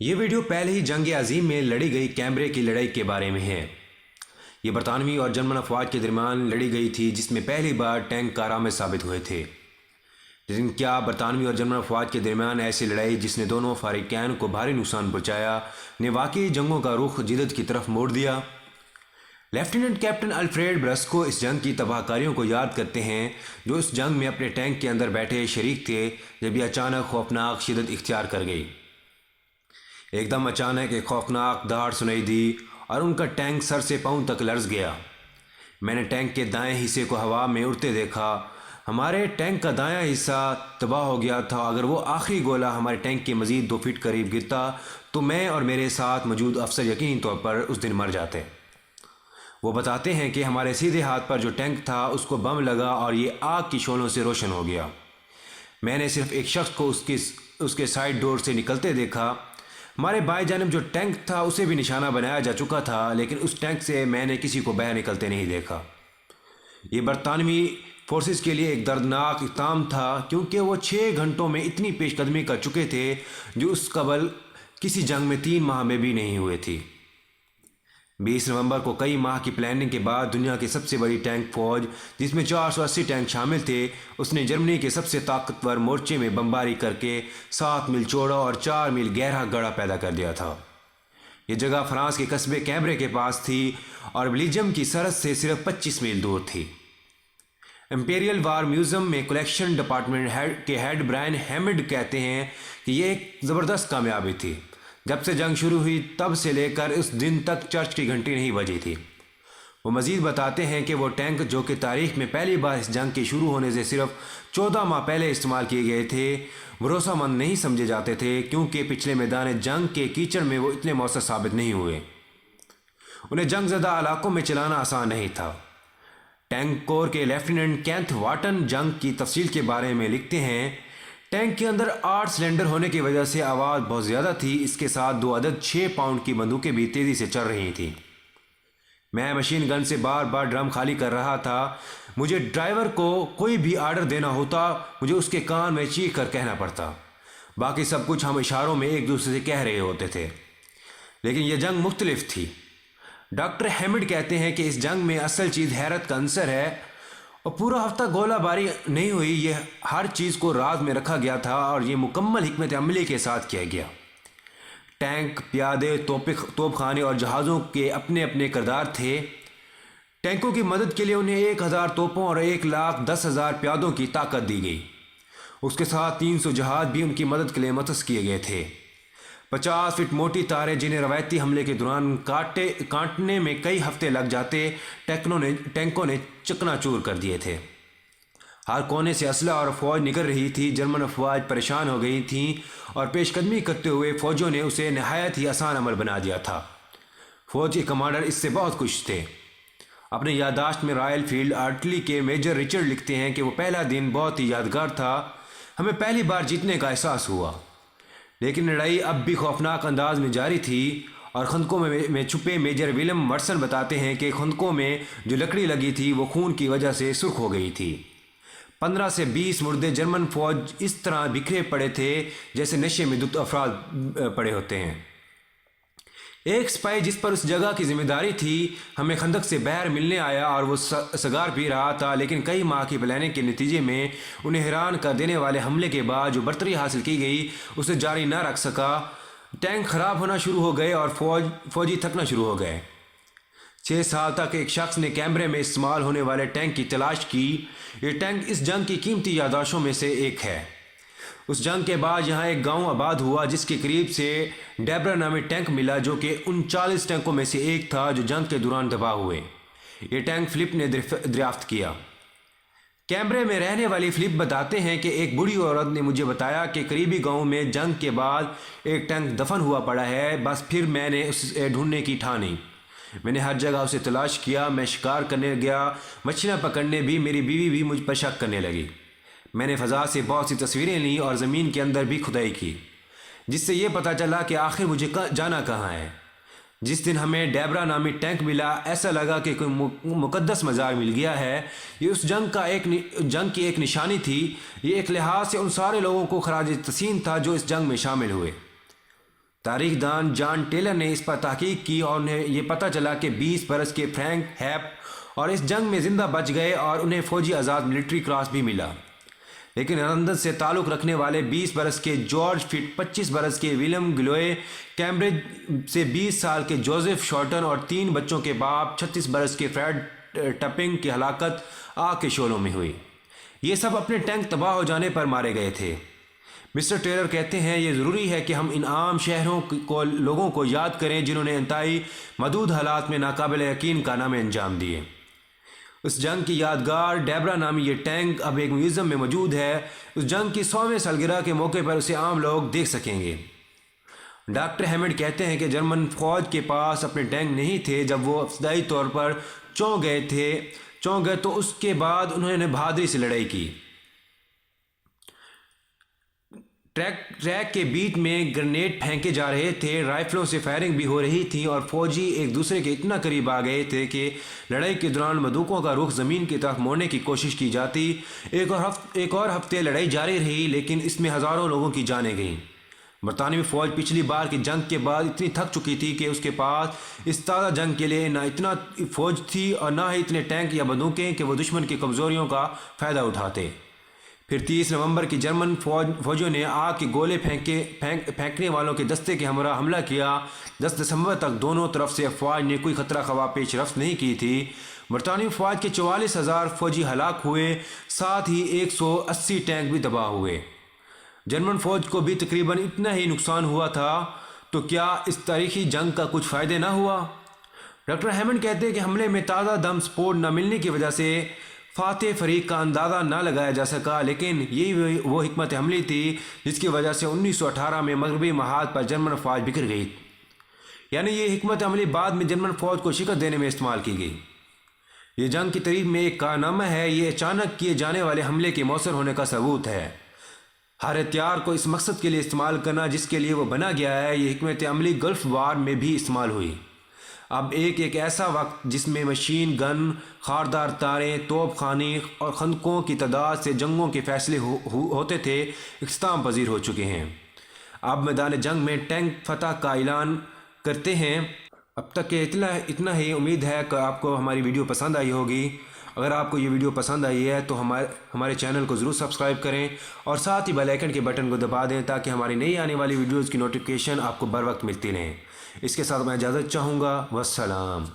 یہ ویڈیو پہلے ہی جنگ عظیم میں لڑی گئی کیمبرے کی لڑائی کے بارے میں ہے۔ یہ برطانوی اور جرمن افواج کے درمیان لڑی گئی تھی جس میں پہلی بار ٹینک کارآمد ثابت ہوئے تھے۔ لیکن کیا برطانوی اور جرمن افواج کے درمیان ایسی لڑائی جس نے دونوں فریقین کو بھاری نقصان پہنچایا نے واقعی جنگوں کا رخ جدت کی طرف موڑ دیا؟ لیفٹیننٹ کیپٹن الفریڈ برسکو اس جنگ کی تباہ کاریوں کو یاد کرتے ہیں جو اس جنگ میں اپنے ٹینک کے اندر بیٹھے شریک تھے جب یہ اچانک خوفناک شدت اختیار کر گئی۔ ایک دم اچانک ایک خوفناک دہاڑ سنائی دی اور ان کا ٹینک سر سے پاؤں تک لرز گیا۔ میں نے ٹینک کے دائیں حصے کو ہوا میں اڑتے دیکھا۔ ہمارے ٹینک کا دایاں حصہ تباہ ہو گیا تھا۔ اگر وہ آخری گولہ ہمارے ٹینک کے مزید 2 فٹ قریب گرتا تو میں اور میرے ساتھ موجود افسر یقینی طور پر اس دن مر جاتے۔ وہ بتاتے ہیں کہ ہمارے سیدھے ہاتھ پر جو ٹینک تھا اس کو بم لگا اور یہ آگ کی شعلوں سے روشن ہو گیا۔ میں نے صرف ایک شخص کو اس کے سائیڈ ڈور سے نکلتے دیکھا۔ ہمارے بائیں جانب جو ٹینک تھا اسے بھی نشانہ بنایا جا چکا تھا، لیکن اس ٹینک سے میں نے کسی کو باہر نکلتے نہیں دیکھا۔ یہ برطانوی فورسز کے لیے ایک دردناک اقدام تھا کیونکہ وہ 6 گھنٹوں میں اتنی پیش قدمی کر چکے تھے جو اس قبل کسی جنگ میں 3 ماہ میں بھی نہیں ہوئے تھی۔ 20 نومبر کو کئی ماہ کی پلاننگ کے بعد دنیا کی سب سے بڑی ٹینک فوج جس میں 480 ٹینک شامل تھے اس نے جرمنی کے سب سے طاقتور مورچے میں بمباری کر کے 7 میل چوڑا اور 4 میل گہرا گڑھا پیدا کر دیا تھا۔ یہ جگہ فرانس کے قصبے کیمبرے کے پاس تھی اور بیلجیم کی سرحد سے صرف 25 میل دور تھی۔ امپیریل وار میوزیم میں کلیکشن ڈپارٹمنٹ کے ہیڈ برائن ہیمڈ کہتے ہیں کہ یہ ایک زبردست کامیابی تھی۔ جب سے جنگ شروع ہوئی تب سے لے کر اس دن تک چرچ کی گھنٹی نہیں بجی تھی۔ وہ مزید بتاتے ہیں کہ وہ ٹینک جو کہ تاریخ میں پہلی بار اس جنگ کے شروع ہونے سے صرف 14 ماہ پہلے استعمال کیے گئے تھے بھروسہ مند نہیں سمجھے جاتے تھے کیونکہ پچھلے میدان جنگ کے کیچڑ میں وہ اتنے مؤثر ثابت نہیں ہوئے۔ انہیں جنگ زدہ علاقوں میں چلانا آسان نہیں تھا۔ ٹینک کور کے لیفٹیننٹ کینتھ واٹن جنگ کی تفصیل کے بارے میں لکھتے ہیں، ٹینک کے اندر 8 سلنڈر ہونے کی وجہ سے آواز بہت زیادہ تھی۔ اس کے ساتھ 2 عدد 6 پاؤنڈ کی بندوقیں بھی تیزی سے چل رہی تھیں۔ میں مشین گن سے بار بار ڈرم خالی کر رہا تھا۔ مجھے ڈرائیور کو کوئی بھی آرڈر دینا ہوتا مجھے اس کے کان میں چیخ کر کہنا پڑتا۔ باقی سب کچھ ہم اشاروں میں ایک دوسرے سے کہہ رہے ہوتے تھے، لیکن یہ جنگ مختلف تھی۔ ڈاکٹر ہیمڈ کہتے ہیں کہ اس جنگ میں اصل چیز حیرت کا عنصر ہے اور پورا ہفتہ گولہ باری نہیں ہوئی۔ یہ ہر چیز کو راز میں رکھا گیا تھا اور یہ مکمل حکمت عملی کے ساتھ کیا گیا۔ ٹینک، پیادے، توپ خانے اور جہازوں کے اپنے اپنے کردار تھے۔ ٹینکوں کی مدد کے لیے انہیں 1000 توپوں اور 1,10,000 پیادوں کی طاقت دی گئی۔ اس کے ساتھ 300 جہاز بھی ان کی مدد کے لیے مختص کیے گئے تھے۔ 50 فٹ موٹی تاریں جنہیں روایتی حملے کے دوران کاٹنے میں کئی ہفتے لگ جاتے ٹینکوں نے چکنا چور کر دیے تھے۔ ہر کونے سے اسلحہ اور فوج نکل رہی تھی۔ جرمن افواج پریشان ہو گئی تھیں اور پیش قدمی کرتے ہوئے فوجوں نے اسے نہایت ہی آسان عمل بنا دیا تھا۔ فوج کے کمانڈر اس سے بہت خوش تھے۔ اپنے یادداشت میں رائل فیلڈ آرٹلری کے میجر رچرڈ لکھتے ہیں کہ وہ پہلا دن بہت ہی یادگار تھا۔ ہمیں پہلی بار جیتنے کا احساس ہوا، لیکن لڑائی اب بھی خوفناک انداز میں جاری تھی اور خندقوں میں چھپے میجر ولیم مرسن بتاتے ہیں کہ خندقوں میں جو لکڑی لگی تھی وہ خون کی وجہ سے سرخ ہو گئی تھی۔ 15 سے 20 مردے جرمن فوج اس طرح بکھرے پڑے تھے جیسے نشے میں دھت افراد پڑے ہوتے ہیں۔ ایک سپاہی جس پر اس جگہ کی ذمہ داری تھی ہمیں خندق سے باہر ملنے آیا اور وہ سگار پی رہا تھا، لیکن کئی ماہ کی پلاننگ کے نتیجے میں انہیں حیران کر دینے والے حملے کے بعد جو برتری حاصل کی گئی اسے جاری نہ رکھ سکا۔ ٹینک خراب ہونا شروع ہو گئے اور فوجی تھکنا شروع ہو گئے۔ 6 سال تک ایک شخص نے کیمبرے میں استعمال ہونے والے ٹینک کی تلاش کی۔ یہ ٹینک اس جنگ کی قیمتی یادداشتوں میں سے ایک ہے۔ اس جنگ کے بعد یہاں ایک گاؤں آباد ہوا جس کے قریب سے ڈیبرا نامی ٹینک ملا جو کہ ان 40 ٹینکوں میں سے ایک تھا جو جنگ کے دوران تباہ ہوئے۔ یہ ٹینک فلپ نے دریافت کیا۔ کیمبرے میں رہنے والی فلپ بتاتے ہیں کہ ایک بوڑھی عورت نے مجھے بتایا کہ قریبی گاؤں میں جنگ کے بعد ایک ٹینک دفن ہوا پڑا ہے۔ بس پھر میں نے اسے ڈھونڈنے کی ٹھانی۔ میں نے ہر جگہ اسے تلاش کیا۔ میں شکار کرنے گیا، مچھلیاں پکڑنے بھی۔ میری بیوی بھی مجھ پر شک کرنے لگی۔ میں نے فضا سے بہت سی تصویریں لیں اور زمین کے اندر بھی کھدائی کی، جس سے یہ پتہ چلا کہ آخر مجھے جانا کہاں ہے۔ جس دن ہمیں ڈیبرا نامی ٹینک ملا ایسا لگا کہ کوئی مقدس مزار مل گیا ہے۔ یہ اس جنگ کی ایک نشانی تھی۔ یہ ایک لحاظ سے ان سارے لوگوں کو خراج تحسین تھا جو اس جنگ میں شامل ہوئے۔ تاریخ دان جان ٹیلر نے اس پر تحقیق کی اور انہیں یہ پتہ چلا کہ 20 برس کے فرینک ہیپ اور اس جنگ میں زندہ بچ گئے اور انہیں فوجی آزاد ملٹری کراس بھی ملا، لیکن لندن سے تعلق رکھنے والے 20 برس کے جارج فٹ، 25 برس کے ولیم گلوئے، کیمبرج سے 20 سال کے جوزف شارٹن اور 3 بچوں کے باپ 36 برس کے فریڈ ٹپنگ کی ہلاکت آگ کے شعلوں میں ہوئی۔ یہ سب اپنے ٹینک تباہ ہو جانے پر مارے گئے تھے۔ مسٹر ٹیلر کہتے ہیں یہ ضروری ہے کہ ہم ان عام شہروں کو لوگوں کو یاد کریں جنہوں نے انتہائی محدود حالات میں ناقابل یقین کارنامے انجام دیے۔ اس جنگ کی یادگار ڈیبرا نامی یہ ٹینک اب ایک میوزیم میں موجود ہے۔ اس جنگ کی 100ویں سالگرہ کے موقع پر اسے عام لوگ دیکھ سکیں گے۔ ڈاکٹر ہیمنڈ کہتے ہیں کہ جرمن فوج کے پاس اپنے ٹینک نہیں تھے جب وہ ابتدائی طور پر چونک گئے تو اس کے بعد انہوں نے بہادری سے لڑائی کی۔ ٹریک کے بیچ میں گرنیڈ پھینکے جا رہے تھے، رائفلوں سے فائرنگ بھی ہو رہی تھی اور فوجی ایک دوسرے کے اتنا قریب آ گئے تھے کہ لڑائی کے دوران بندوقوں کا رخ زمین کی طرف موڑنے کی کوشش کی جاتی۔ ایک اور ہفتے لڑائی جاری رہی، لیکن اس میں ہزاروں لوگوں کی جانیں گئیں۔ برطانوی فوج پچھلی بار کی جنگ کے بعد اتنی تھک چکی تھی کہ اس کے پاس اس تازہ جنگ کے لیے نہ اتنا فوج تھی اور نہ ہی اتنے ٹینک یا بندوقیں کہ وہ دشمن کی کمزوریوں کا فائدہ اٹھاتے۔ پھر 30 نومبر کی جرمن فوجوں نے آگ کے گولے پھینکنے والوں کے دستے کے ہمراہ حملہ کیا۔ 10 دسمبر تک دونوں طرف سے افواج نے کوئی خطرہ خواہ پیش رفت نہیں کی تھی۔ برطانوی فوج کے 44,000 فوجی ہلاک ہوئے، ساتھ ہی 180 ٹینک بھی تباہ ہوئے۔ جرمن فوج کو بھی تقریباً اتنا ہی نقصان ہوا تھا، تو کیا اس تاریخی جنگ کا کچھ فائدہ نہ ہوا؟ ڈاکٹر ہیمنڈ کہتے ہیں کہ حملے میں تازہ دم سپورٹ نہ ملنے کی وجہ سے فاتح فریق کا اندازہ نہ لگایا جا سکا، لیکن یہی وہ حکمت عملی تھی جس کی وجہ سے 1918 میں مغربی محاذ پر جرمن فوج بکھر گئی، یعنی یہ حکمت عملی بعد میں جرمن فوج کو شکست دینے میں استعمال کی گئی۔ یہ جنگ کی تاریخ میں ایک کارنامہ ہے، یہ اچانک کیے جانے والے حملے کے مؤثر ہونے کا ثبوت ہے۔ ہر ہتھیار کو اس مقصد کے لیے استعمال کرنا جس کے لیے وہ بنا گیا ہے، یہ حکمت عملی گلف وار میں بھی استعمال ہوئی۔ اب ایک ایسا وقت جس میں مشین گن، خاردار تاریں، توپ خانے اور خندقوں کی تعداد سے جنگوں کے فیصلے ہوتے تھے، اختتام پذیر ہو چکے ہیں۔ اب میدان جنگ میں ٹینک فتح کا اعلان کرتے ہیں۔ اب تک کے اتنا ہی، امید ہے کہ آپ کو ہماری ویڈیو پسند آئی ہوگی۔ اگر آپ کو یہ ویڈیو پسند آئی ہے تو ہمارے چینل کو ضرور سبسکرائب کریں اور ساتھ ہی بیل آئیکن کے بٹن کو دبا دیں تاکہ ہماری نئی آنے والی ویڈیوز کی نوٹیفیکیشن آپ کو بر وقت ملتی رہیں۔ اس کے ساتھ میں اجازت چاہوں گا، والسلام۔